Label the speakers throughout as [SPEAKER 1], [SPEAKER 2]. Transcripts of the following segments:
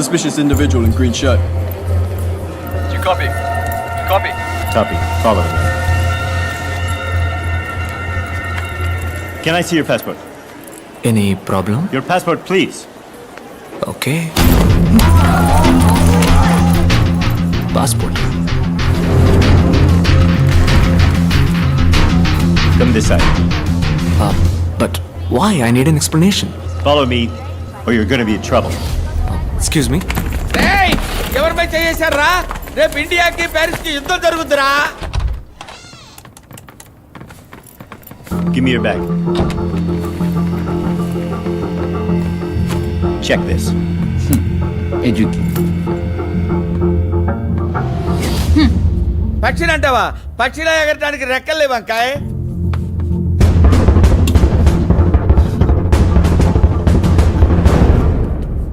[SPEAKER 1] suspicious individual in green shirt.
[SPEAKER 2] Do you copy? Copy.
[SPEAKER 3] Copy. Follow me. Can I see your passport?
[SPEAKER 4] Any problem?
[SPEAKER 3] Your passport, please.
[SPEAKER 4] Okay. Passport.
[SPEAKER 3] Come this side.
[SPEAKER 4] But why? I need an explanation.
[SPEAKER 3] Follow me, or you're going to be in trouble.
[SPEAKER 4] Excuse me.
[SPEAKER 2] ఎవరిపై చేశారా? రేపు ఇండియాకి Paris కి యుద్ధం జరుగుతురా?
[SPEAKER 3] Give me your bag. Check this.
[SPEAKER 2] పక్షిని అంటావా? పక్షిలా ఎగరటానికి రెక్కలు లేవు వంకాయ్.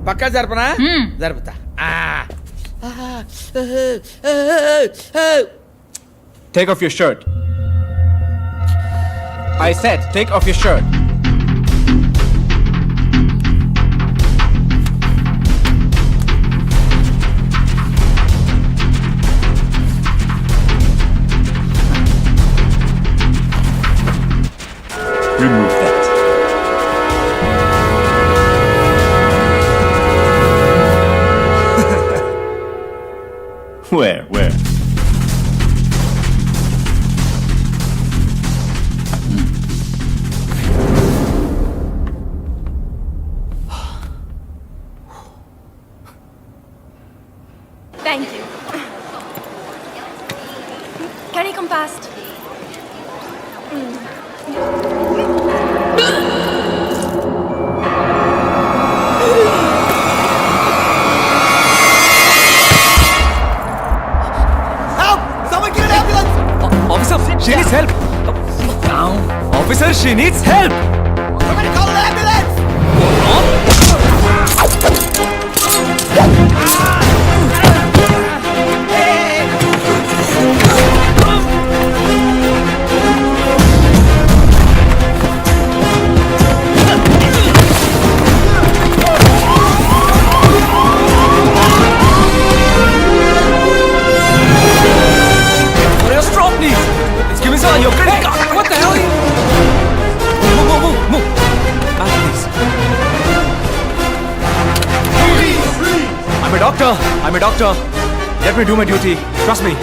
[SPEAKER 2] పక్కా జరపనా? జరుపుతా.
[SPEAKER 1] Take off your shirt. I said, take off your shirt.
[SPEAKER 3] Remove that. Where?
[SPEAKER 5] Thank you. Can you come past?
[SPEAKER 4] Officer, she needs help. Officer, she needs help.
[SPEAKER 2] Somebody call an ambulance!
[SPEAKER 4] Stop, please. Excuse me, sir. Your credit card. What the hell? Move. Back, please. I'm a doctor. Let me do my duty. Trust me.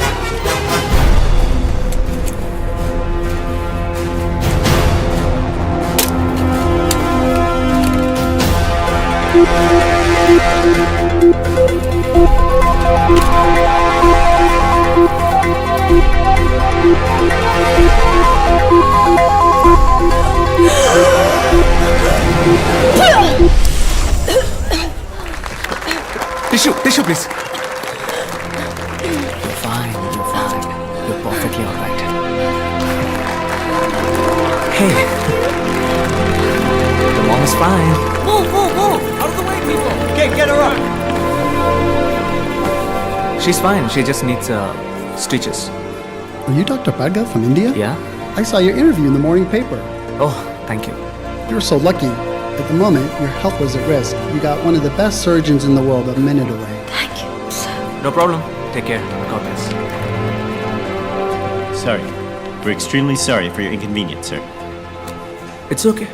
[SPEAKER 4] Tissue, please. You're fine. You're perfectly all right. Hey. The mom is fine.
[SPEAKER 2] Move! Out of the way, people! Okay, get her up!
[SPEAKER 4] She's fine. She just needs stitches.
[SPEAKER 6] Are you Dr. Bhargav from India?
[SPEAKER 4] Yeah?
[SPEAKER 6] I saw your interview in the morning paper.
[SPEAKER 4] Oh, thank you.
[SPEAKER 6] You were so lucky. At the moment, your health was at risk. You got one of the best surgeons in the world a minute away.
[SPEAKER 5] Thank you, sir.
[SPEAKER 4] No problem. Take care. God bless.
[SPEAKER 3] Sorry. We're extremely sorry for your inconvenience, sir.
[SPEAKER 4] It's okay.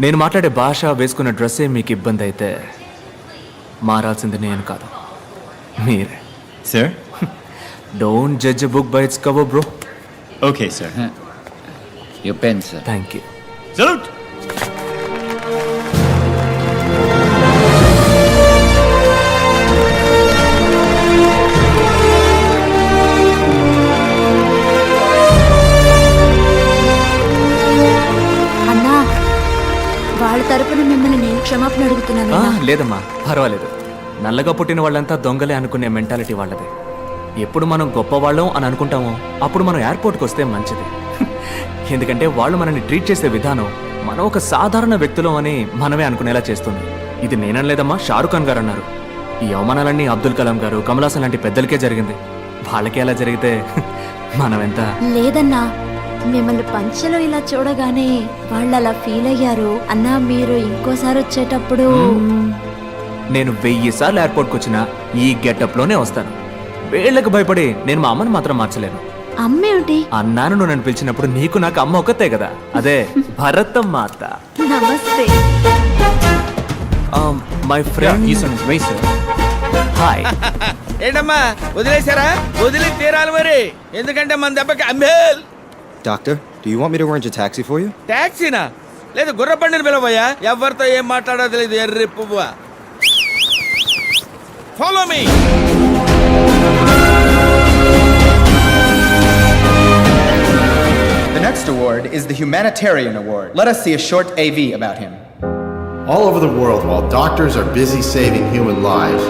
[SPEAKER 4] నేను మాట్లాడే భాష వేసుకున్న డ్రెస్సే మీకు ఇబ్బంది అయితే మారాల్సింది నేను కాదు, మీరే.
[SPEAKER 3] Sir?
[SPEAKER 4] Don't judge a book by its cover, bro.
[SPEAKER 3] Okay, sir.
[SPEAKER 2] Your pen, sir.
[SPEAKER 4] Thank you.
[SPEAKER 3] Salute!
[SPEAKER 5] అన్నా, వాళ్ళ తరపున మిమ్మల్ని నేను క్షమాపణ అడుగుతున్నాను.
[SPEAKER 4] లేదమ్మా, పర్వాలేదు. నల్లగా పుట్టిన వాళ్ళంతా దొంగలే అనుకునే మెంటాలిటీ వాళ్ళదే. ఎప్పుడు మనం గొప్పవాళ్ళం అని అనుకుంటామో అప్పుడు మనం ఎయిర్పోర్ట్కి వస్తే మంచిది. ఎందుకంటే వాళ్ళు మనల్ని ట్రీట్ చేసే విధానం మనం ఒక సాధారణ వ్యక్తులం అని మనమే అనుకునేలా చేస్తుంది. ఇది నేననలేదమ్మా, షారుఖ్ ఖాన్ గారు అన్నారు. ఈ అవమానాలన్నీ అబ్దుల్ కలాం గారు, కమల్ హాసన్ లాంటి పెద్దలకే జరిగింది. వాళ్ళకి ఎలా జరిగితే మనం ఎంత.
[SPEAKER 5] లేదన్నా, మిమ్మల్ని పంచలో ఇలా చూడగానే వాళ్ళు అలా ఫీల్ అయ్యారు. అన్నా, మీరు ఇంకోసారి వచ్చేటప్పుడు
[SPEAKER 4] నేను 1000 సార్లు ఎయిర్పోర్ట్కి వచ్చినా ఈ గెటప్లోనే వస్తాను. వీళ్ళకి భయపడి నేను మా అమ్మని మాత్రం మార్చలేను.
[SPEAKER 5] అమ్మేమిటి?
[SPEAKER 4] అన్నాను నువ్వు నన్ను పిలిచినప్పుడు నీకు నాకు అమ్మ ఒక్కతే కదా, అదే భరతమాత.
[SPEAKER 5] నమస్తే.
[SPEAKER 4] My friend
[SPEAKER 1] He's on his way, sir.
[SPEAKER 4] Hi.
[SPEAKER 2] ఏంటమ్మా వదిలేశారా? వదిలి తీరాలి మరి, ఎందుకంటే మన దెబ్బకి అంబేల్.
[SPEAKER 7] Doctor, do you want me to arrange a taxi for you?
[SPEAKER 2] ట్యాక్సీనా? లేదు గుర్రబండిని పిలవయ్యా. ఎవరితో ఏం మాట్లాడో తెలియదు ఎర్రి పువ్వ. Follow me.
[SPEAKER 8] The next award is the Humanitarian Award. Let us see a short AV about him.
[SPEAKER 9] All over the world, while doctors are busy saving human lives,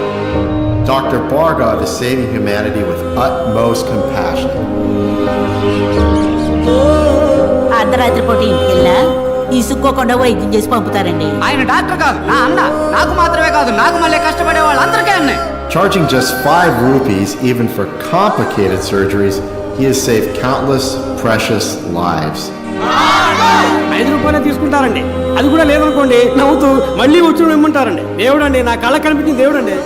[SPEAKER 9] Dr. Bhargav is saving humanity with utmost compassion.
[SPEAKER 10] అర్ధరాత్రి పూట ఇంటికి వెళ్ళా ఇసుక్కోకుండా వైద్యం చేసి పంపుతారండి.
[SPEAKER 11] ఆయన doctor కాదు, నా అన్న. నాకు మాత్రమే కాదు, నాకు మళ్ళీ కష్టపడే వాళ్ళందరికీ అన్నాయి.
[SPEAKER 9] Charging just 5 rupees even for complicated surgeries, he has saved countless precious lives.
[SPEAKER 11] 5 రూపాయలే తీసుకుంటారండి, అది కూడా లేదనుకోండి నవ్వుతూ మళ్ళీ వచ్చి ఇమ్మంటారండి. దేవుడండి, నా కళ్ళ కనిపించింది దేవుడండి.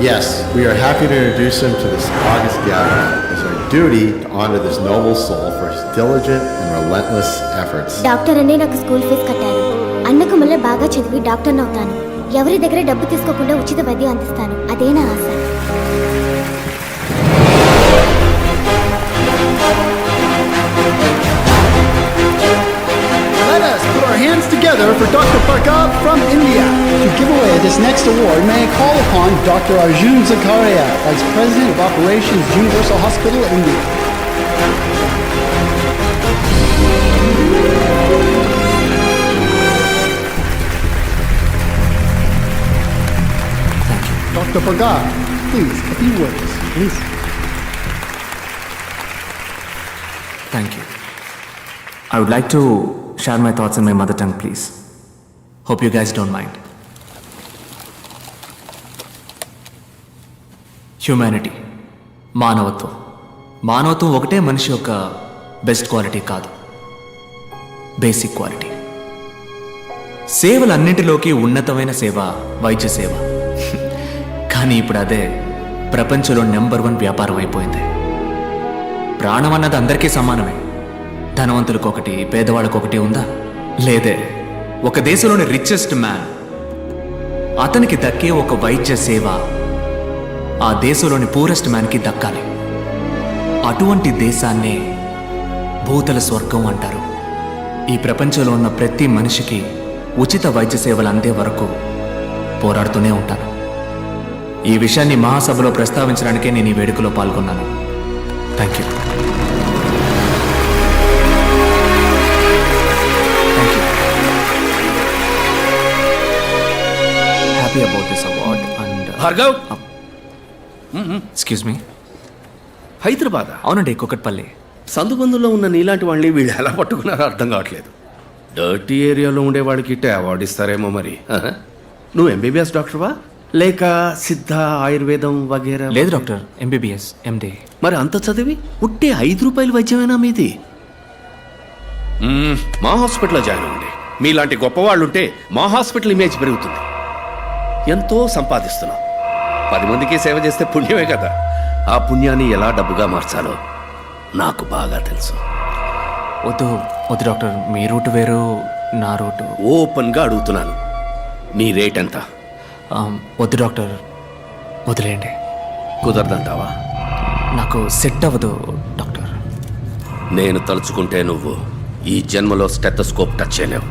[SPEAKER 9] Yes, we are happy to introduce him to this august gathering. It's our duty to honor this noble soul for his diligent and relentless efforts.
[SPEAKER 5] Doctor అనే నాకు స్కూల్ ఫీజు కట్టారు. అన్నకు మళ్ళీ బాగా చదివి డాక్టర్ని అవుతాను. ఎవరి దగ్గర డబ్బు తీసుకోకుండా ఉచిత వైద్యం అందిస్తాను. అదే నా ఆశ.
[SPEAKER 6] Let us put our hands together for Dr. Bhargav from India. To give away this next award, may I call upon Dr. Arjun Zakaria, Vice President of Operations, Universal Hospital, India. Dr. Bhargav, please, a few words, please.
[SPEAKER 4] Thank you. I would like to share my thoughts in my mother tongue, please. Hope you guys don't mind. Humanity, మానవత్వం. మానవత్వం ఒకటే మనిషి యొక్క best quality కాదు, basic quality. సేవలన్నింటిలోకి ఉన్నతమైన సేవ వైద్య సేవ. కానీ ఇప్పుడు అదే ప్రపంచంలో నెంబర్ 1 వ్యాపారం అయిపోయింది. ప్రాణం అన్నది అందరికీ సమానమే. ధనవంతులకు ఒకటి, పేదవాళ్ళకు ఒకటి ఉందా? లేదే. ఒక దేశంలోని రిచెస్ట్ మ్యాన్, అతనికి దక్కే ఒక వైద్య సేవ ఆ దేశంలోని పూరెస్ట్ మ్యాన్కి దక్కాలి. అటువంటి దేశాన్నే భూతల స్వర్గం అంటారు. ఈ ప్రపంచంలో ఉన్న ప్రతి మనిషికి ఉచిత వైద్య సేవలు అందే వరకు పోరాడుతూనే ఉంటాను. ఈ విషయాన్ని మహాసభలో ప్రస్తావించడానికే నేను ఈ వేడుకలో పాల్గొన్నాను. Thank you. Happy about this award and
[SPEAKER 2] Bhargav,
[SPEAKER 4] excuse me.
[SPEAKER 2] Hyderabad
[SPEAKER 4] అవునండి, కుకట్పల్లి.
[SPEAKER 2] సందుబందులో ఉన్న నీలాంటి వాళ్ళని వీళ్ళు ఎలా పట్టుకున్నారో అర్థం కావట్లేదు. డర్టీ ఏరియాలో ఉండేవాడికి ఇట్టే అవార్డు ఇస్తారేమో మరి. నువ్వు ఎంబీబీఎస్ డాక్టర్వా లేక సిద్ధ ఆయుర్వేదం వగేరా?
[SPEAKER 4] లేదు డాక్టర్, ఎంబీబీఎస్ ఎండి.
[SPEAKER 2] మరి అంత చదివి ఉట్టే 5 రూపాయల వైద్యమేనా మీది? మా హాస్పిటల్లో జాయిన్ అవ్వండి. మీలాంటి గొప్పవాళ్ళు ఉంటే మా హాస్పిటల్ ఇమేజ్ పెరుగుతుంది. ఎంతో సంపాదిస్తున్నాం. 10 మందికి సేవ చేస్తే పుణ్యమే కదా. ఆ పుణ్యాన్ని ఎలా డబ్బుగా మార్చాలో నాకు బాగా తెలుసు.
[SPEAKER 4] వద్దు వద్దు డాక్టర్, మీ రూట్ వేరు, నా రూటు.
[SPEAKER 2] ఓపెన్గా అడుగుతున్నాను, నీ రేట్ ఎంత?
[SPEAKER 4] వద్దు డాక్టర్, వదిలేయండి.
[SPEAKER 2] కుదరదంటావా?
[SPEAKER 4] నాకు సెట్ అవ్వదు డాక్టర్.
[SPEAKER 2] నేను తలుచుకుంటే నువ్వు ఈ జన్మలో స్టెథోస్కోప్ టచ్ చేయలేవు.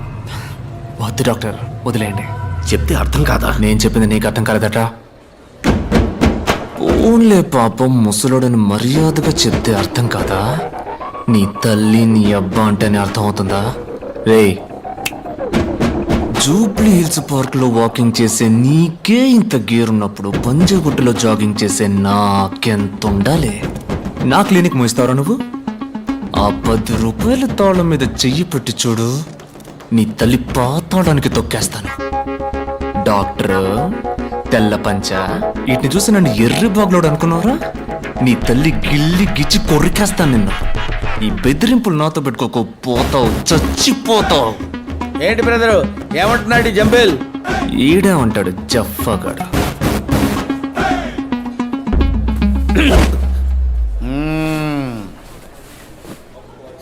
[SPEAKER 4] వద్దు డాక్టర్, వదిలేయండి.
[SPEAKER 2] చెప్తే అర్థం కాదా?
[SPEAKER 4] నేను చెప్పింది నీకు అర్థం కాలేదట. ఓన్లే పాపం, ముసలోడని మర్యాదగా చెప్తే అర్థం కాదా? నీ తల్లి నీ అబ్బా అంటేనే అర్థం అవుతుందా? రేయ్, జూబ్లీ హిల్స్ పార్క్ లో వాకింగ్ చేసే నీకే ఇంత గేరున్నప్పుడు పంజగుట్టలో జాగింగ్ చేసే నాకెంత ఉండాలి? నా క్లినిక్ మూయిస్తావరా నువ్వు? ఆ 10 రూపాయల తాళం మీద చెయ్యి పెట్టి చూడు, నీ తల్లి పాతాళానికి తొక్కేస్తాను. డాక్టర్, తెల్ల పంచ, వీటిని చూసి నన్ను ఎర్రి బాగులోడు అనుకున్నావురా? నీ తల్లి గిల్లి గిచ్చి కొరికేస్తాను నిన్ను. ఈ బెదిరింపులు నాతో పెట్టుకోకు, పోతావు, చచ్చిపోతావు.
[SPEAKER 2] ఏంటి బ్రదరు, ఏమంటున్నాడు జంబేల్?
[SPEAKER 4] ఈడే ఉంటాడు జఫాగాడు.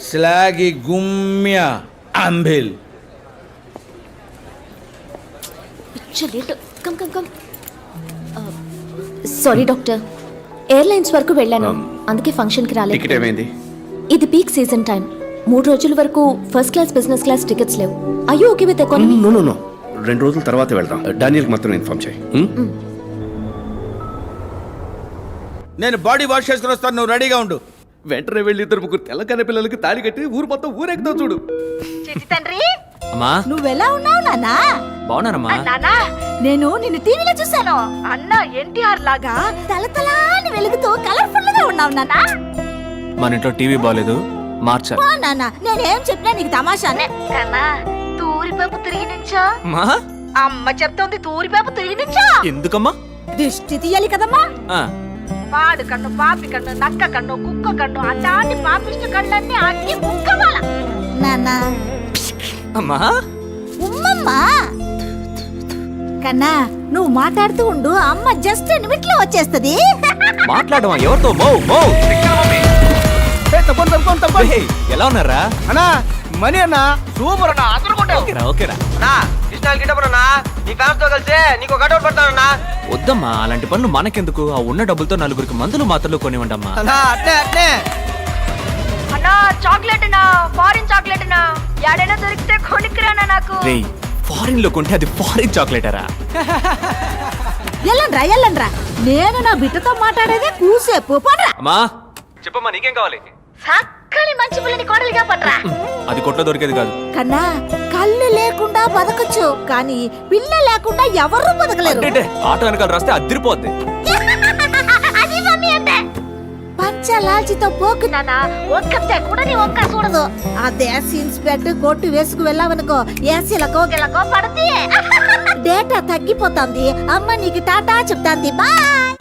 [SPEAKER 12] స్లాగి గుమ్య అంబిల్.
[SPEAKER 5] Come come come. Sorry doctor, airlines వరకు వెళ్ళాను, అందుకే ఫంక్షన్కి రాలేదు.
[SPEAKER 2] టికెట్ ఏమైంది?
[SPEAKER 5] ఇది పీక్ సీజన్ టైం. 3 రోజుల వరకు first class business class tickets లేవు. అయ్యో ఓకే విత్ ఎకానమీ?
[SPEAKER 2] నో 2 రోజుల తర్వాత వెళ్దాం. డానియల్కి మాత్రం ఇన్ఫార్మ్ చేయి.
[SPEAKER 12] నేను బాడీ వాష్ చేసుకుని వస్తాను, నువ్వు రెడీగా ఉండు.
[SPEAKER 2] వెంటనే వెళ్ళి 2 తెల్లకన్న పిల్లలకి తాళి కట్టి ఊరు మొత్తం ఊరెక్కుతావు చూడు.
[SPEAKER 10] చిట్టి తండ్రి,
[SPEAKER 4] అమ్మా
[SPEAKER 10] నువ్వెలా ఉన్నావు నాన్నా?
[SPEAKER 4] బాగున్నానమ్మా.
[SPEAKER 10] నానా, నేను నిన్ను టీవీలో చూశాను. అన్న ఎన్టీఆర్ లాగా తలతలాని వెలుగుతూ కలర్ఫుల్ గా ఉన్నావు నాన్నా.
[SPEAKER 4] మన ఇంట్లో టీవీ బాగాలేదు, మార్చాలి.
[SPEAKER 10] ఓ నాన్న, నేనేం చెప్పినా నీకు తమాషానే. కన్నా తూరిపేపు తిరిగి నుంచో.
[SPEAKER 4] మా
[SPEAKER 10] అమ్మ చెప్తోంది తూరిపేపు తిరిగి నుంచో.
[SPEAKER 4] ఎందుకమ్మా?
[SPEAKER 10] దిష్టి తీయాలి కదమ్మా.
[SPEAKER 4] ఆ,
[SPEAKER 10] పాడు కన్ను, పాపి కన్ను, నక్క కన్ను, కుక్క కన్ను, అట్లాంటి పాపిష్టి కళ్ళన్నీ అన్ని ముక్కవాల. నాన్న
[SPEAKER 4] అమ్మా
[SPEAKER 10] ఉమ్మమ్మా. కన్నా నువ్వు మాట్లాడుతూ ఉండు, అమ్మ జస్ట్ నిమిట్లో వచ్చేస్తది.
[SPEAKER 4] మాట్లాడమా? ఎవరితో? మో మో ఏయ్, ఎలా ఉన్నారా?
[SPEAKER 11] అన్నా మనీ అన్న సూపర్ అన్న, అందరూ
[SPEAKER 4] ఓకేరా ఓకేరా. వద్దమ్మా, అలాంటి పనులు మనకెందుకు? ఆ ఉన్న డబ్బులతో 4 మందులు మాత్రలు కొనివ్వండమ్మా.
[SPEAKER 10] అన్నా చాక్లెట్ నా, ఫారిన్ చాక్లెట్ నా, యాడైనా దొరికితే కొనికిరానా నాకు.
[SPEAKER 4] రేయ్, ఫారిన్ లో కొంటే అది ఫారిన్ చాక్లెటరా?
[SPEAKER 10] ఎల్లండ్రా, నేను నా బిడ్డతో మాట్లాడేదే కూసేపు. పడరా.
[SPEAKER 4] అమ్మా చెప్పమ్మా, నీకేం కావాలి?
[SPEAKER 10] చక్కని మంచి పిల్లని కోడలిగా పడరా.
[SPEAKER 4] అది కొట్లో దొరికేది కాదు.
[SPEAKER 10] కన్నా కళ్ళు లేకుండా బతకచ్చు, కానీ పిల్ల లేకుండా ఎవరు బతకలేరు.
[SPEAKER 4] అంటే ఆటో వెనకాల రాస్తే అదిరిపోద్ది.
[SPEAKER 10] అది మమ్మీ అంటే పంచలాల్చితో పోకు నానా, ఒక్కతే కూడా నీ ఒక్క చూడదు. అదే సీన్స్ పెట్టి కొట్టు వేసుకు వెళ్ళావనుకో, ఏసీలకో గిలకో పడితే డేటా తగ్గిపోతుంది. అమ్మ నీకు టాటా చెప్తాంది. బాయ్.